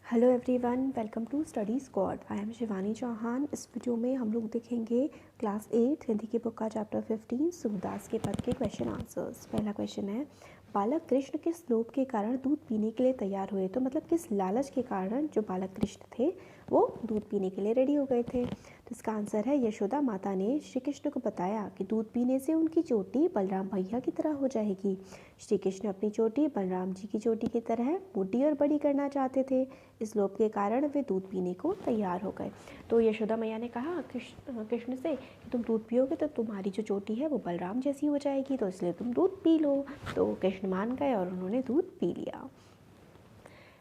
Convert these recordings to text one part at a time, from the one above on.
Hello everyone, welcome to Study Squad. I am Shivani Chauhan. इस video में हम लोग देखेंगे क्लास 8 हिंदी की बुक का चैप्टर 15 सूरदास के पद के क्वेश्चन आंसर्स। पहला क्वेश्चन है, बालक कृष्ण किस लोभ के कारण दूध पीने के लिए तैयार हुए। तो मतलब किस लालच के कारण जो बालक कृष्ण थे वो दूध पीने के लिए रेडी हो गए थे। तो इसका आंसर है, यशोदा माता ने श्री कृष्ण को बताया कि दूध पीने से उनकी चोटी बलराम भैया की तरह हो जाएगी। श्री कृष्ण अपनी चोटी बलराम जी की चोटी की तरह मोटी और बड़ी करना चाहते थे। इस लोभ के कारण वे दूध पीने को तैयार हो गए। तो यशोदा मैया ने कहा कृष्ण से कि तुम दूध पियोगे तो तुम्हारी जो चोटी है वो बलराम जैसी हो जाएगी, तो इसलिए तुम दूध पी लो। तो कृष्ण मान गए और उन्होंने दूध पी लिया।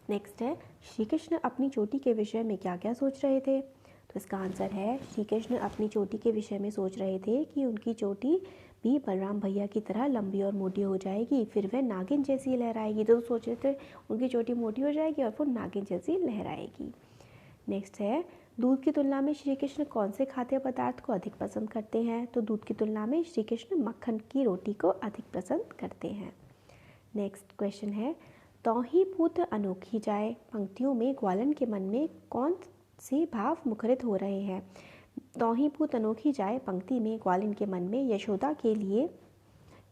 नेक्स्ट है, श्री कृष्ण अपनी चोटी के विषय में क्या क्या सोच रहे थे। तो इसका आंसर है, श्री कृष्ण अपनी चोटी के विषय में सोच रहे थे कि उनकी चोटी भी बलराम भैया की तरह लंबी और मोटी हो जाएगी, फिर वह नागिन जैसी लहराएगी। तो सोच रहे थे उनकी चोटी मोटी हो जाएगी और फिर नागिन जैसी लहराएगी। नेक्स्ट है, दूध की तुलना में श्री कृष्ण कौन से खाद्य पदार्थ को अधिक पसंद करते हैं। तो दूध की तुलना में श्री कृष्ण मक्खन की रोटी को अधिक पसंद करते हैं। नेक्स्ट क्वेश्चन है, तौही पूत अनोखी जाए पंक्तियों में ग्वालन के मन में कौन से भाव मुखरित हो रहे हैं। तौही पूत अनोखी जाए पंक्ति में ग्वालन के मन में यशोदा के लिए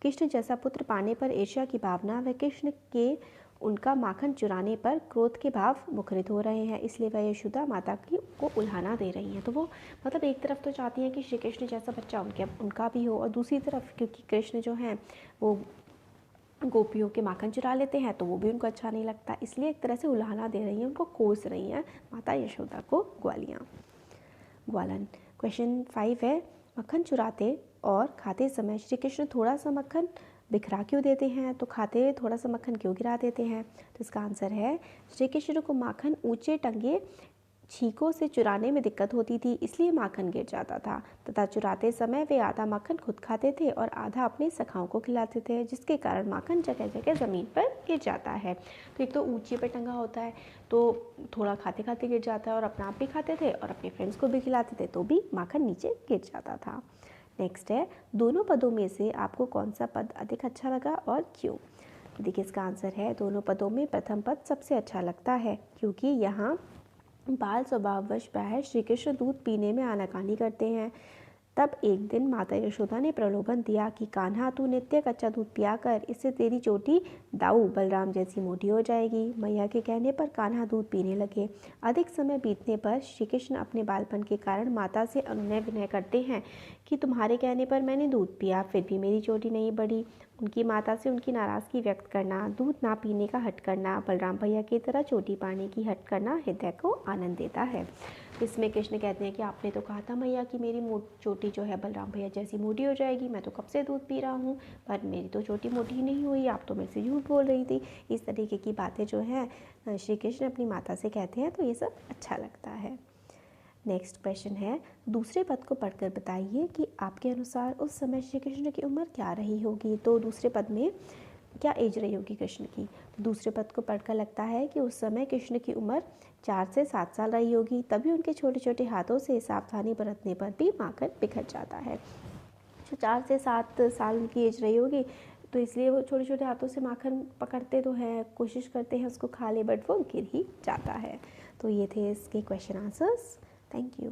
कृष्ण जैसा पुत्र पाने पर ईर्ष्या की भावना व कृष्ण के उनका माखन चुराने पर क्रोध के भाव मुखरित हो रहे हैं, इसलिए वह यशोदा माता की को उल्हाना दे रही हैं। तो वो मतलब एक तरफ तो चाहती हैं कि श्री कृष्ण जैसा बच्चा उनका भी हो, और दूसरी तरफ क्योंकि कृष्ण जो हैं वो गोपियों के माखन चुरा लेते हैं तो वो भी उनको अच्छा नहीं लगता, इसलिए एक तरह से उल्हाना दे रही हैं, उनको कोस रही हैं माता यशोदा को ग्वालन। क्वेश्चन 5 है, मक्खन चुराते और खाते समय श्री कृष्ण थोड़ा सा मक्खन बिखरा क्यों देते हैं। तो खाते हुए थोड़ा सा मक्खन क्यों गिरा देते हैं। तो इसका आंसर है, श्री कृष्ण को माखन ऊंचे टंगे छीकों से चुराने में दिक्कत होती थी, इसलिए माखन गिर जाता था तथा चुराते समय वे आधा माखन खुद खाते थे और आधा अपने सखाओं को खिलाते थे, जिसके कारण माखन जगह जगह ज़मीन पर गिर जाता है। तो एक तो ऊंचे पे टंगा होता है तो थोड़ा खाते खाते गिर जाता है, और अपना आप भी खाते थे और अपने फ्रेंड्स को भी खिलाते थे तो भी माखन नीचे गिर जाता था। नेक्स्ट है, दोनों पदों में से आपको कौन सा पद अधिक अच्छा लगा और क्यों। देखिए इसका आंसर है, दोनों पदों में प्रथम पद सबसे अच्छा लगता है, क्योंकि यहाँ बाल स्वभाववश बाहर श्री कृष्ण दूध पीने में आनाकानी करते हैं। तब एक दिन माता यशोदा ने प्रलोभन दिया कि कान्हा तू नित्य कच्चा दूध पिया कर, इससे तेरी चोटी दाऊ बलराम जैसी मोटी हो जाएगी। मैया के कहने पर कान्हा दूध पीने लगे। अधिक समय बीतने पर श्री कृष्ण अपने बालपन के कारण माता से अनुनय विनय करते हैं कि तुम्हारे कहने पर मैंने दूध पिया, फिर भी मेरी चोटी नहीं बढ़ी। उनकी माता से उनकी नाराज़गी व्यक्त करना, दूध ना पीने का हट करना, बलराम भैया की तरह चोटी पाने की हट करना हृदय को आनंद देता है। इसमें कृष्ण कहते हैं कि आपने तो कहा था मैया कि मेरी चोटी जो है बलराम भैया जैसी मोटी हो जाएगी, मैं तो कब से दूध पी रहा हूँ पर मेरी तो चोटी मोटी ही नहीं हुई, आप तो मेरे से झूठ बोल रही थी। इस तरीके की बातें जो हैं श्री कृष्ण अपनी माता से कहते हैं, तो ये सब अच्छा लगता है। नेक्स्ट क्वेश्चन है, दूसरे पद को पढ़कर बताइए कि आपके अनुसार उस समय श्री कृष्ण की उम्र क्या रही होगी। तो दूसरे पद में क्या एज रही होगी कृष्ण की। तो दूसरे पद को पढ़कर लगता है कि उस समय कृष्ण की उम्र 4 से 7 साल रही होगी, तभी उनके छोटे छोटे हाथों से सावधानी बरतने पर भी माखन बिखर जाता है। जो 4 से 7 साल उनकी एज रही होगी, तो इसलिए वो छोटे छोटे हाथों से माखन पकड़ते तो हैं, कोशिश करते हैं उसको खा ले, बट वो गिर ही जाता है। तो ये थे इसके क्वेश्चन आंसर्स। Thank you.